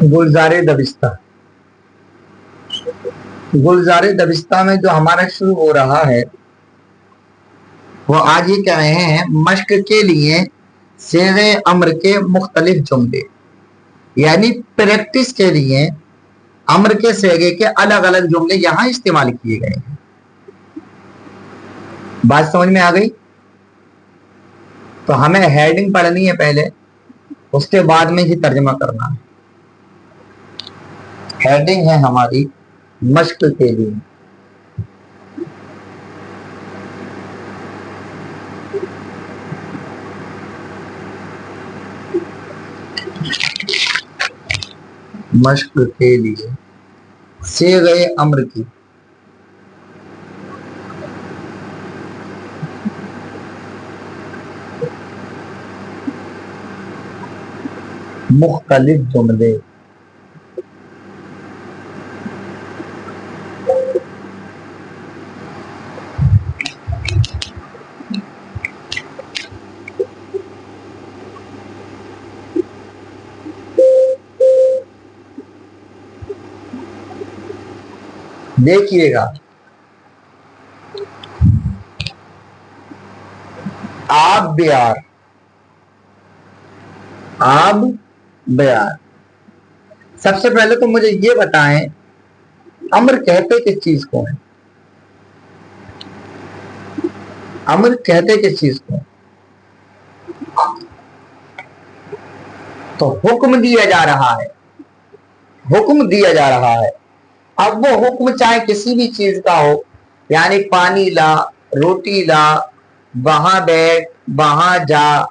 गुलजार दबिस्ता। गुलजार दबिस्ता में जो हमारा शुरू हो रहा है वो आज ये कह रहे हैं मश्क के लिए सेगे अम्र के मुख्तलिफ जुमले, यानी प्रैक्टिस के लिए अम्र के सेगे के अलग अलग जुमले यहां इस्तेमाल किए गए हैं। बात समझ में आ गई? तो हमें हेडिंग पढ़नी है पहले, उसके बाद में ही तर्जमा करना है। हेडिंग है हमारी मश्क के लिए। मश्क के लिए सेगे अम्र की मुख्तलिफ जुमले। देखिएगा, आप बिहार, आप बिहार। सबसे पहले तो मुझे ये बताएं अम्र कहते किस चीज को है? अम्र कहते किस चीज को? तो हुक्म दिया जा रहा है, हुक्म दिया जा रहा है। अब वो हुक्म चाहे किसी भी चीज का हो, यानी पानी ला, रोटी ला, वहां बैठ, वहां जा,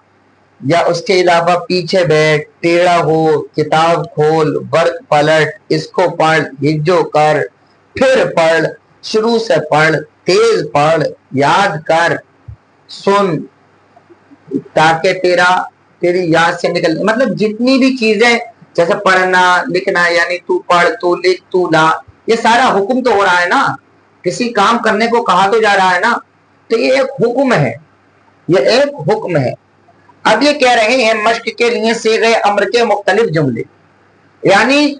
या उसके अलावा पीछे बैठ, टेढ़ा हो, किताब खोल, वर्क पलट, इसको पढ़, हिज्जो कर, फिर पढ़, शुरू से पढ़, तेज पढ़, याद कर, सुन, ताकि तेरी याद से निकल, मतलब जितनी भी चीजें जैसे पढ़ना लिखना, यानी तू पढ़, तू लिख, तू ला, ये सारा हुक्म तो हो रहा है ना, किसी काम करने को कहा तो जा रहा है ना, तो ये एक हुक्म है, ये एक हुक्म है। अब ये कह रहे हैं मश्क के लिए सेगे अम्र के मुख्तलिफ जुमले, यानी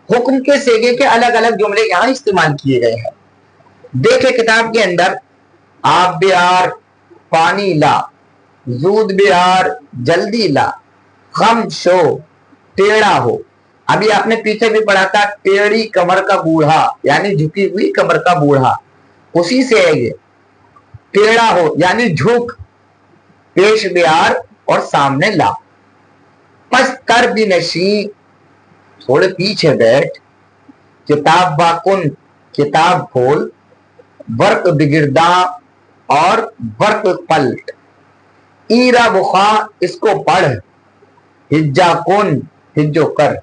हुक्म के सेगे के अलग अलग जुमले यहां इस्तेमाल किए गए हैं। देखे किताब के अंदर, आप बिहार, पानी ला, जूद बिहार, जल्दी ला, खम शो, टेढ़ा हो। अभी आपने पीछे भी पढ़ा था, टेढ़ी कमर का बूढ़ा, यानी झुकी हुई कमर का बूढ़ा, उसी से है ये। टेढ़ा हो यानी झुक, पेश बिहार और सामने ला। पस कर भी नशी, थोड़े पीछे बैठ, किताब बाकुन, किताब खोल, वर्क बिगिरदा और वर्क पलट, ईरा बुखा, इसको पढ़, हिज्जा कुन, हिज्जो कर,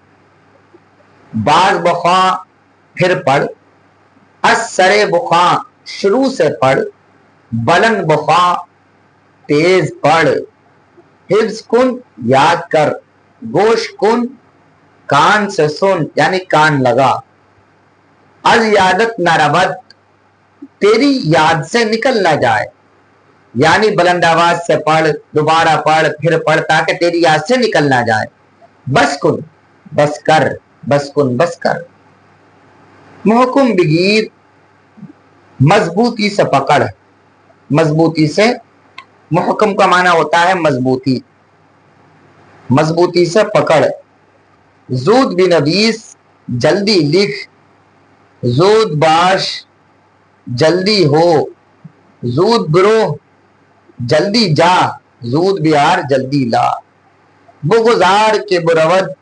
बाज बुखा, फिर पढ़, असरे बुखा, शुरू से पढ़, बलन बुखा, तेज पढ़, हिफ्ज कुन, याद कर, गोश कुन, कान से सुन, यानी कान लगा, अज यादत नरबत, तेरी याद से निकल ना जाए, यानी बुलंद आवाज से पढ़, दोबारा पढ़, फिर पढ़, ताकि तेरी याद से निकल ना जाए। बस कुन, बस कर, बस कुन, बस कर, मुहकुम बिगीर, मजबूती से पकड़, मजबूती से, मुहकम का माना होता है मजबूती, मजबूती से पकड़, जूद बिनवीस, जल्दी लिख, जूद बाश, जल्दी हो, जूद ब्रो, जल्दी जा, जूद बिहार, जल्दी ला, बुगुजार के बुरवत,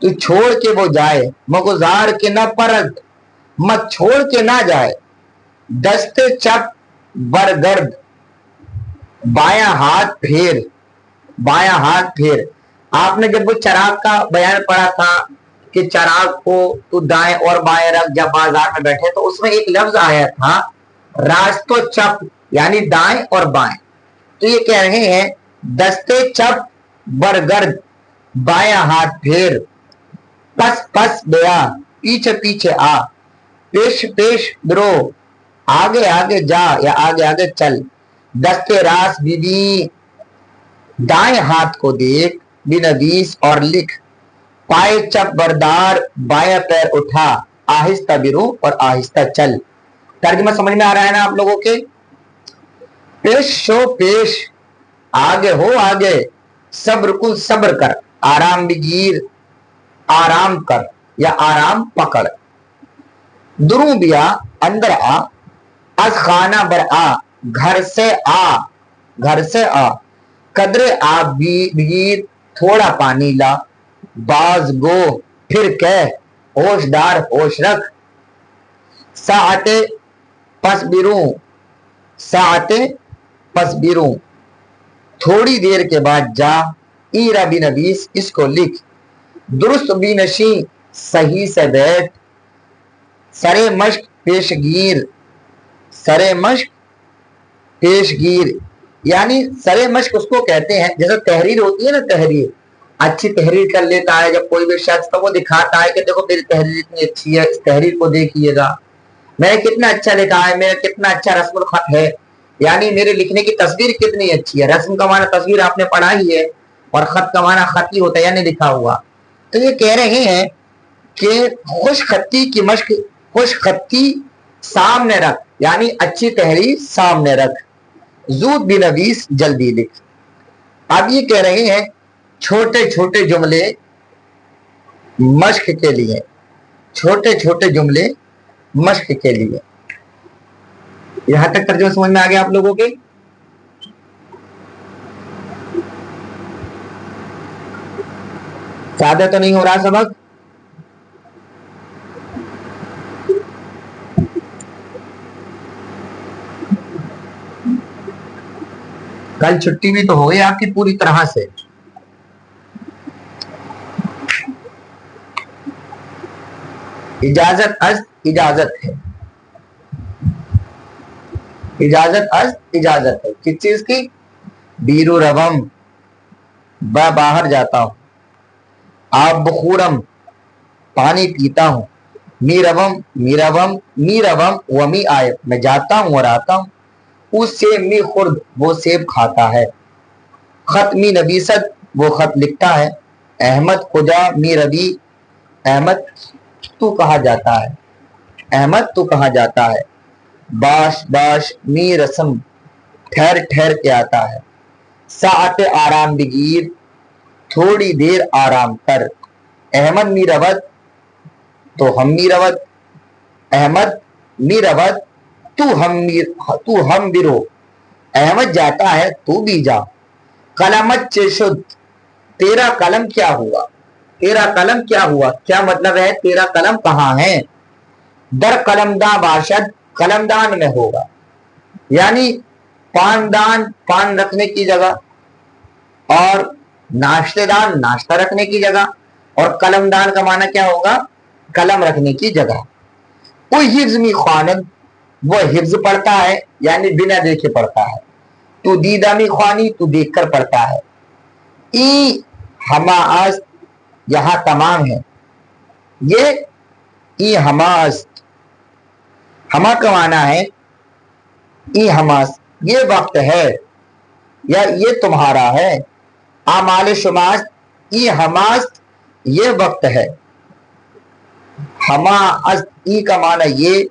तू छोड़ के वो जाए, मगुजार के न परत, मत छोड़ के ना जाए, दस्ते चप बरगर्द, बायां हाथ फेर, बायां हाथ फेर। आपने जब वो चराग का बयान पढ़ा था कि चराग को तू दाएं और बाएं रख जब बाजार में बैठे, तो उसमें एक लफ्ज आया था रास्तो चप, यानी दाएं और बाएं। तो ये कह रहे हैं दस्ते चप बरगर्द, बायां हाथ फेर, पस पस गया, पीछे पीछे आ, पेश पेश द्रो, आगे आगे जा या आगे आगे चल, दस्ते रास बीबी, दाएं हाथ को देख, बिनवीस और लिख, पाए चप बरदार बाया पैर उठा आहिस्ता बिरो और आहिस्ता चल। तर्जुमा समझ में आ रहा है ना आप लोगों के? पेश शो पेश, आगे हो आगे, सब्र को सब्र कर, आराम बिगीर आराम कर या आराम पकड़। दुरू बिया अंदर आ, अज खाना बर आ घर से आ, घर से आ, कदरे आ बिगीर थोड़ा पानी ला, बाज गो फिर कह होशदार होश रख। साते पसबिरू, साते पसबिरू, थोड़ी देर के बाद जा, ईरा बिन नबीस इसको लिख, दुरुस्त बिनशी सही से बैठ, सरे मश्क पेशगीर, सरे मश्क पेशगीर यानी सरे मश्क उसको कहते हैं जैसे तहरीर होती है ना, तहरीर अच्छी तहरीर कर लेता है जब कोई भी शख्स, तो वो दिखाता है कि देखो मेरी तहरीर इतनी अच्छी है, इस तहरीर को देखिएगा, मैंने कितना अच्छा लिखा है, मेरा कितना अच्छा रस्मुल खत है, यानी मेरे लिखने की तस्वीर कितनी अच्छी है। रस्म का माना तस्वीर आपने पढ़ा ही है, और खत का माना खत ही होता है यानी लिखा हुआ। तो ये कह रहे हैं कि खुश खत्ती की मश्क, खुश खत्ती सामने रख, यानी अच्छी तहरीर सामने रख, जूद बिन नवीस जल्दी लिख। अब ये कह रहे हैं छोटे छोटे जुमले मश्क के लिए, छोटे छोटे जुमले मश्क के लिए। यहां तक तर्जुमा समझ में आ गया आप लोगों के? सादा तो नहीं हो रहा सबक? कल छुट्टी भी तो हो गई आपकी पूरी तरह से। इजाजत अज इजाजत है, इजाजत अज इजाजत है, किस चीज की? बीरू रवम मैं बाहर जाता हूं, आप बखूरम पानी पीता हूं, मीरवम मीरवम मीरवम वमी आय मैं जाता हूं और आता हूं, उससे मी खुर्द वो सेब खाता है, खत मी नबीसत वो खत लिखता है, अहमद खुदा मी रबी अहमद तू कहा जाता है, अहमद तू कहा जाता है, बाश बाश मी रस्म ठहर ठहर के आता है, सात आराम बिगीर थोड़ी देर आराम कर, अहमद मी रवत तो हम मी रवत, अहमद मी रवत तू हम बिरो, अहमद जाता है तू भी जा, कलमत चेशुद तेरा कलम क्या हुआ, तेरा कलम क्या हुआ, क्या मतलब है तेरा कलम कहाँ है? दर कलमदा बाशद कलमदान में होगा, यानी पानदान पान रखने की जगह, और नाश्तेदान नाश्ता रखने की जगह, और कलमदान का माना क्या होगा? कलम रखने की जगह। कोई हिफ्ज में ख्वानद वो हिफ्ज पढ़ता है यानी बिना देखे पढ़ता है, तू दीदा में ख्वानी तू देख कर पढ़ता है, ई हमास यहां तमाम है, ये ई हमास हमा का माना है ई हमास ये वक्त है या ये तुम्हारा है, आमाल शुमास ई हमास ये वक्त है, हमास ई का माना ये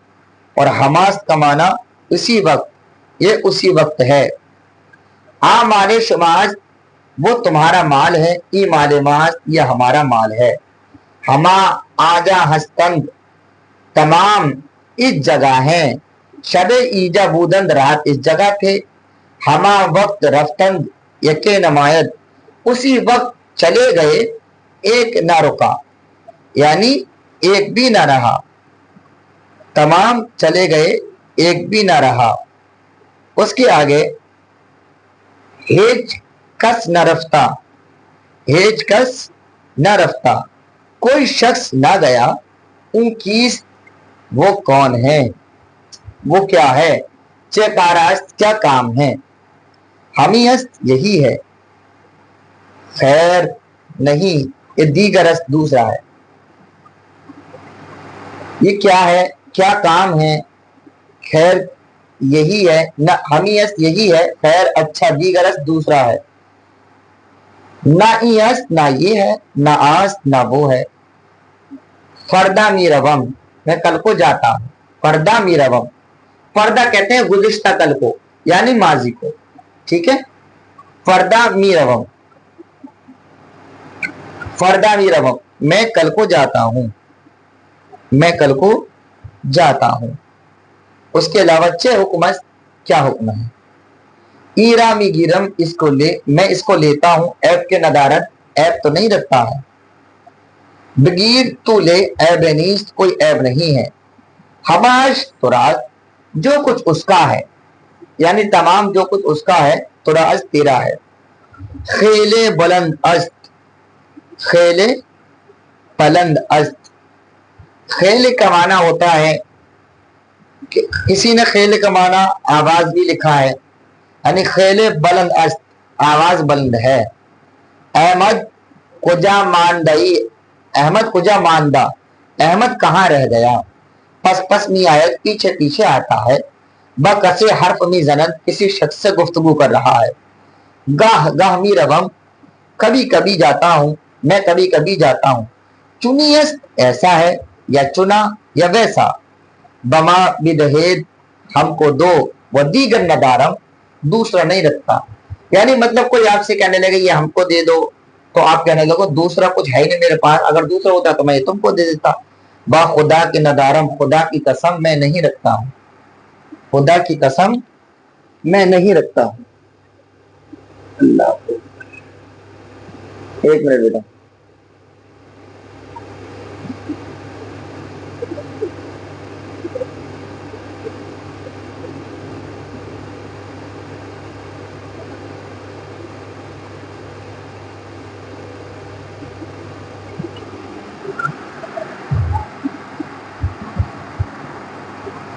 और हमास का माना उसी वक्त, ये उसी वक्त है, आमाल शुमास वो तुम्हारा माल है, ई माल मास ये हमारा माल है, हमा आजा हस्तंद तमाम इस जगह हैं, शबे ईजा बूदंद रात इस जगह थे, हमा वक्त रफ्तंद यके नमायत उसी वक्त चले गए एक ना रुका, यानी एक भी ना रहा, तमाम चले गए एक भी ना रहा। उसके आगे हेज कस न रफ्ता, हेज कस न रफ्ता कोई शख्स ना गया, उनकी वो कौन है, वो क्या है, चेकारास्त क्या काम है, हमीयस्त यही है, खैर नहीं ये दीगरस्त दूसरा है, ये क्या है क्या काम है, खैर यही है, न हमीयस्त यही है, खैर अच्छा दीगरस्त दूसरा है। ना ई अस्त ना ये है, ना आस्त ना वो है। फरदा मीरवम, मैं कल को जाता हूं। फरदा मीरवम, फरदा कहते हैं गुज़िश्ता कल को यानी माजी को, ठीक है। फरदा मीरवम, फरदा मीरवम, मैं कल को जाता हूं, मैं कल को जाता हूं। उसके अलावा चे हुक्म, क्या हुक्म है? ईरामी गिरम, इसको ले, मैं इसको लेता हूं। ऐब के नदारत, ऐब तो नहीं रखता है। बगीर तू ले, ऐब नीस्त, कोई ऐब नहीं है। हमाश तुराज, जो कुछ उसका है, यानी तमाम जो कुछ उसका है, तुराज तेरा है। खेले बुलंद अस्त, खेले बुलंद अस्त, खेल कमाना होता है कि किसी ने खेल कमाना आवाज भी लिखा है, यानी खेले बुलंद अस्त, आवाज बुलंद है। अहमद कुजा मानदई, अहमद कुजा मानदा, अहमद कहाँ रह गया। पस पस मी आयत, पीछे पीछे आता है। बकसे हर्फ मी जनन, किसी शख्स से गुफ्तगू कर रहा है। गाह गाह मी रवम, कभी कभी जाता हूं, मैं कभी कभी जाता हूं। चुनियस, ऐसा है या चुना या वैसा। बमा बिदहेद, हमको दो। व दीगर नदारम, दूसरा नहीं रखता। यानी मतलब कोई आपसे कहने लगे ये हमको दे दो, तो आप कहने लगो दूसरा कुछ है ही नहीं मेरे पास, अगर दूसरा होता तो मैं ये तुमको दे देता। बा खुदा के नदारम, खुदा की कसम मैं नहीं रखता हूं, खुदा की कसम मैं नहीं रखता हूं। अल्लाह, एक मिनट बेटा।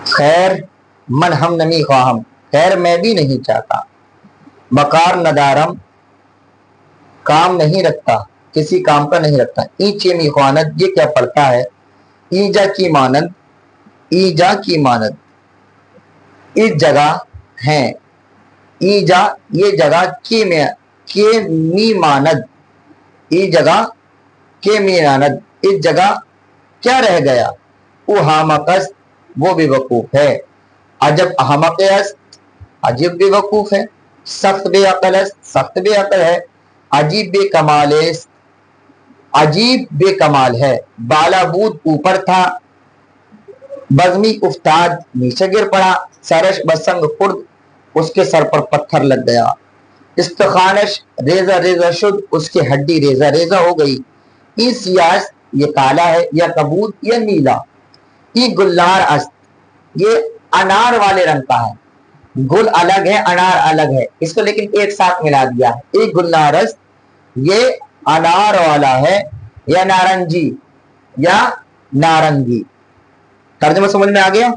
खैर मन हम नमी ख्वाहम, खैर मैं भी नहीं चाहता। बकार नदारम, काम नहीं रखता, किसी काम का नहीं रखता। ईचे मी ख्वानत, ये क्या पढ़ता है। ईजा की मानद, ईजा की मानद, इस जगह है। ईजा, ये जगह की में, के मी मानद, इस जगह के मी मानद, इस जगह क्या रह गया। वो हामकस, वो बेवकूफ है। अजब अहमक अस्त, अजीब बेवकूफ है। सख्त बेअकल अस्त, सख्त बेअकल है। अजीब बेकमाल अस्त, अजीब बेकमाल है। बालाबूद, ऊपर था। बजमी उफ्ताद, नीचे गिर पड़ा। सरश बसंग खुर्द, उसके सर पर पत्थर लग गया। इस्तखानश, रेजा रेजा शुद, उसकी हड्डी रेजा रेजा हो गई। ई सियास, ये काला है या कबूत या नीला। ई गुल्लार अस्त, ये अनार वाले रंग का है। गुल अलग है, अनार अलग है, इसको लेकिन एक साथ मिला दिया है। एक गुल्लार अस्त, ये अनार वाला है या नारंगी या नारंगी। तर्जुमा समझ में आ गया।